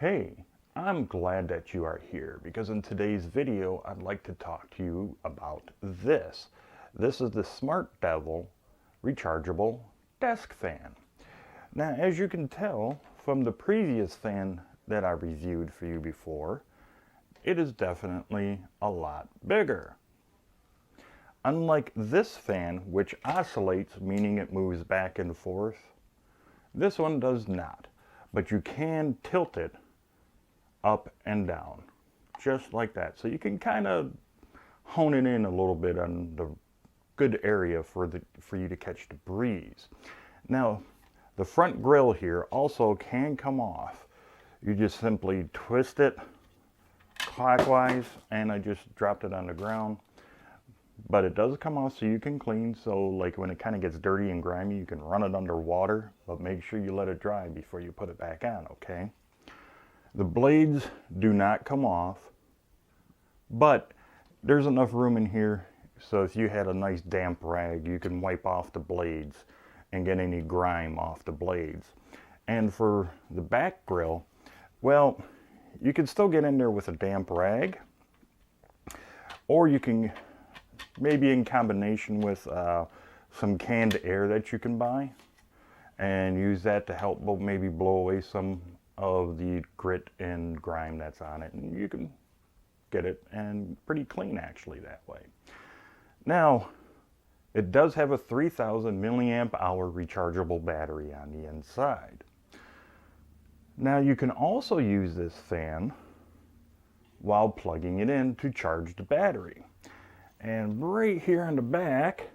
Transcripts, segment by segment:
Hey, I'm glad that you are here because in today's video I'd like to talk to you about this. This is the SmartDevil rechargeable desk fan. Now, as you can tell from the previous fan that I reviewed for you before, it is definitely a lot bigger. Unlike this fan, which oscillates, meaning it moves back and forth, this one does not, but you can tilt it up and down, just like that. So you can kind of hone it in a little bit on the good area for you to catch the breeze. Now, the front grill here also can come off. You just simply twist it clockwise, and I just dropped it on the ground. But it does come off so you can clean. So like when it kind of gets dirty and grimy, you can run it under water, but make sure you let it dry before you put it back on, okay? The blades do not come off, but there's enough room in here so if you had a nice damp rag, you can wipe off the blades and get any grime off the blades. And for the back grill, well, you can still get in there with a damp rag, or you can maybe in combination with some canned air that you can buy and use that to help maybe blow away some of the grit and grime that's on it, and you can get it and pretty clean actually that way. Now, it does have a 3000 milliamp hour rechargeable battery on the inside. Now you can also use this fan while plugging it in to charge the battery. And right here on the back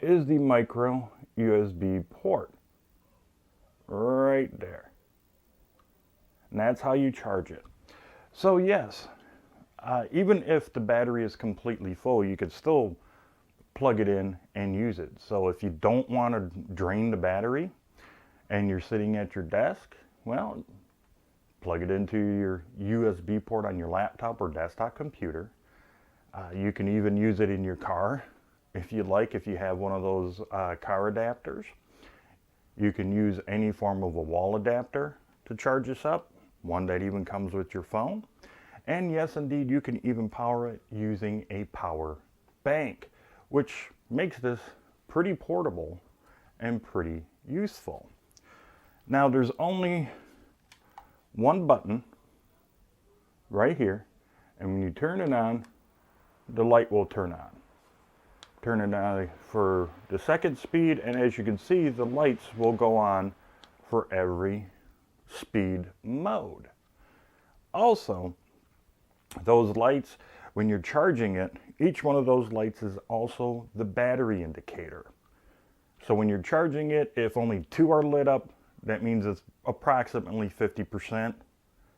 is the micro USB port. Right there. And that's how you charge it. So yes, even if the battery is completely full, you could still plug it in and use it. So if you don't want to drain the battery and you're sitting at your desk, well, plug it into your USB port on your laptop or desktop computer. You can even use it in your car if you like, if you have one of those car adapters. You can use any form of a wall adapter to charge this up, one that even comes with your phone. And yes, indeed, you can even power it using a power bank, which makes this pretty portable and pretty useful. Now, there's only one button right here, and when you turn it on, the light will turn on. Turn it on for the second speed, and as you can see, the lights will go on for every speed mode. Also, those lights, when you're charging it, each one of those lights is also the battery indicator. So when you're charging it, if only two are lit up, that means it's approximately 50%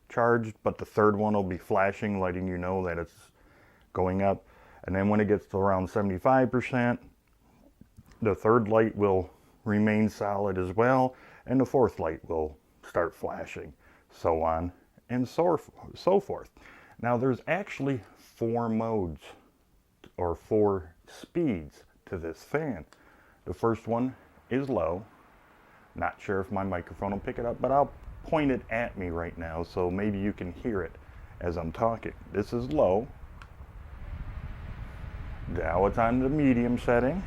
charged, but the third one will be flashing, letting you know that it's going up. And then when it gets to around 75%, the third light will remain solid as well, and the fourth light will start flashing, so on and so forth. Now, there's actually 4 modes or 4 speeds to this fan. The first one is low. Not sure if my microphone will pick it up, but I'll point it at me right now so maybe you can hear it as I'm talking. This is low. Now it's on the medium setting,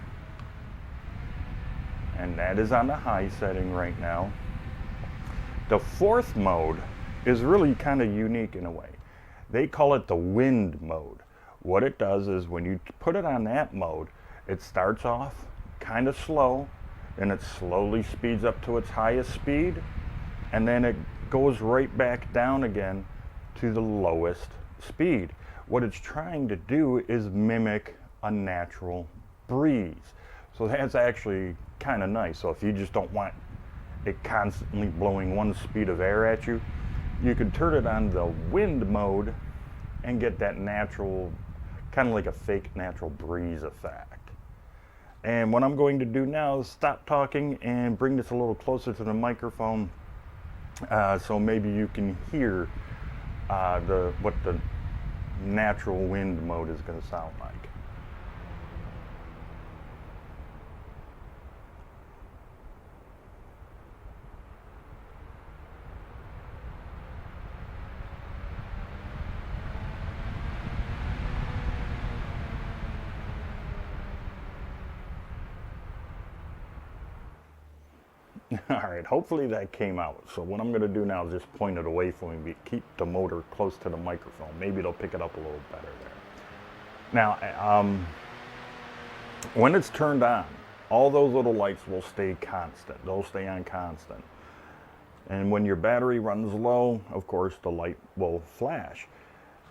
and that is on the high setting right now. The fourth mode is really kind of unique in a way. They call it the wind mode. What it does is when you put it on that mode, it starts off kind of slow, and it slowly speeds up to its highest speed, and then it goes right back down again to the lowest speed. What it's trying to do is mimic a natural breeze. So that's actually kind of nice. So if you just don't want it constantly blowing one speed of air at you, you could turn it on the wind mode and get that natural, kind of like a fake natural breeze effect. And what I'm going to do now is stop talking and bring this a little closer to the microphone so maybe you can hear what the natural wind mode is going to sound like. All right, hopefully that came out. So what I'm going to do now is just point it away from me, keep the motor close to the microphone. Maybe it'll pick it up a little better there. Now, when it's turned on, all those little lights will stay constant. They'll stay on constant. And when your battery runs low, of course, the light will flash.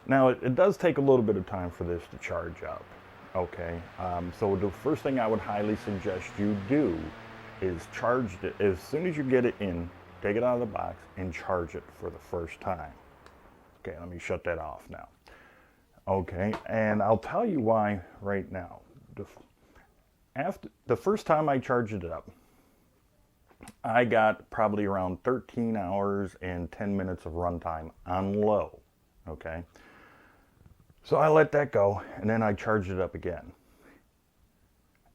Now, it does take a little bit of time for this to charge up. Okay, so the first thing I would highly suggest you do is charge it as soon as you get it in. Take it out of the box and charge it for the first time. Okay, let me shut that off now. Okay, and I'll tell you why right now. After the first time I charged it up, I got probably around 13 hours and 10 minutes of runtime on low. Okay, so I let that go and then I charged it up again.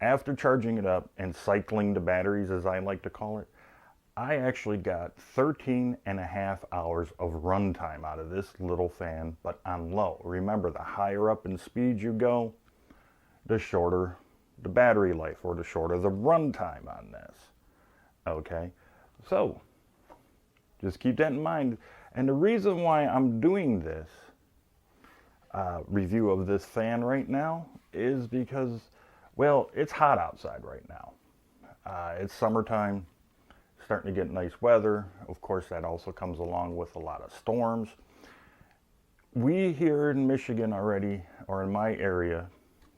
After charging it up and cycling the batteries, as I like to call it, I actually got 13 and a half hours of runtime out of this little fan, but on low. Remember, the higher up in speed you go, the shorter the battery life, or the shorter the runtime on this. Okay, so just keep that in mind. And the reason why I'm doing this review of this fan right now is because, well, it's hot outside right now. It's summertime, starting to get nice weather. Of course, that also comes along with a lot of storms. We here in Michigan already, or in my area,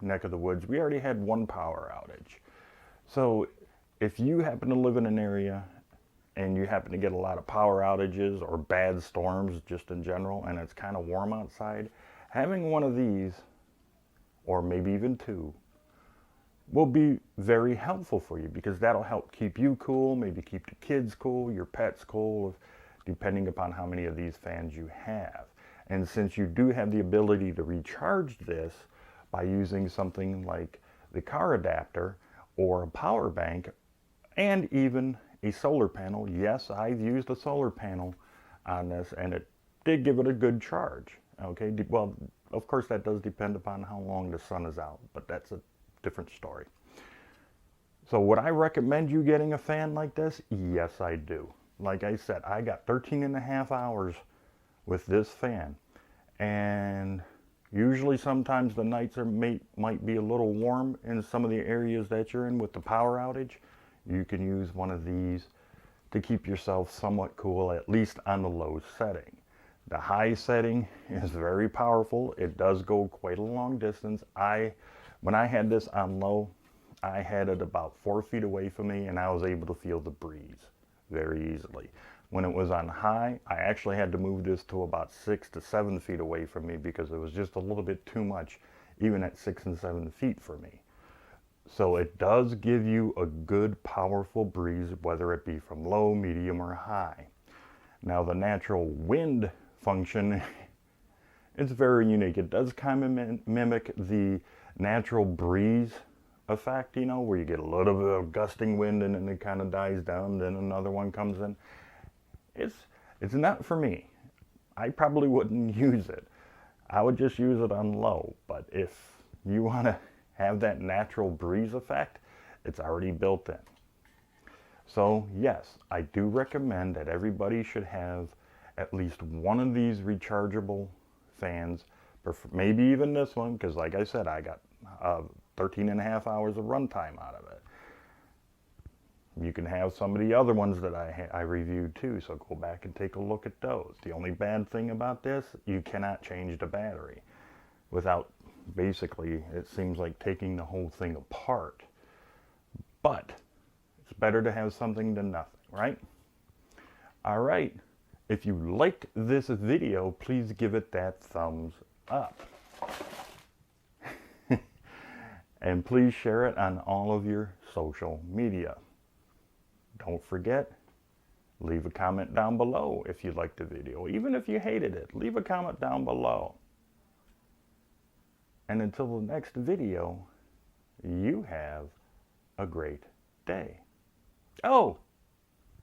neck of the woods, we already had one power outage. So if you happen to live in an area and you happen to get a lot of power outages or bad storms just in general, and it's kind of warm outside, having one of these, or maybe even two, will be very helpful for you, because that'll help keep you cool, maybe keep the kids cool, your pets cool, depending upon how many of these fans you have. And since you do have the ability to recharge this by using something like the car adapter or a power bank and even a solar panel, yes, I've used a solar panel on this and it did give it a good charge. Okay, well, of course that does depend upon how long the sun is out, but that's a different story. So would I recommend you getting a fan like this? Yes, I do. Like I said, I got 13 and a half hours with this fan, and usually sometimes the nights might be a little warm in some of the areas that you're in with the power outage. You can use one of these to keep yourself somewhat cool, at least on the low setting. The high setting is very powerful. It does go quite a long distance. When I had this on low, I had it about 4 feet away from me and I was able to feel the breeze very easily. When it was on high, I actually had to move this to about 6 to 7 feet away from me because it was just a little bit too much, even at 6 and 7 feet for me. So it does give you a good, powerful breeze, whether it be from low, medium, or high. Now the natural wind function, it's very unique. It does kind of mimic the natural breeze effect, you know, where you get a little bit of gusting wind and then it kind of dies down, then another one comes in. It's not for me. I probably wouldn't use it. I would just use it on low. But if you want to have that natural breeze effect, it's already built in. So yes, I do recommend that everybody should have at least one of these rechargeable fans, maybe even this one, because like I said, I got 13 and a half hours of runtime out of it. You can have some of the other ones that I reviewed too, so go back and take a look at those. The only bad thing about this, you cannot change the battery without, basically, it seems like taking the whole thing apart. But it's better to have something than nothing, right? All right. If you liked this video, please give it that thumbs up. And please share it on all of your social media. Don't forget, leave a comment down below if you liked the video. Even if you hated it, leave a comment down below. And until the next video, you have a great day. Oh,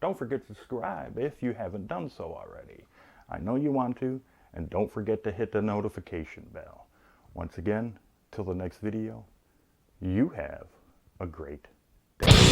don't forget to subscribe if you haven't done so already. I know you want to, and don't forget to hit the notification bell. Once again, till the next video, you have a great day.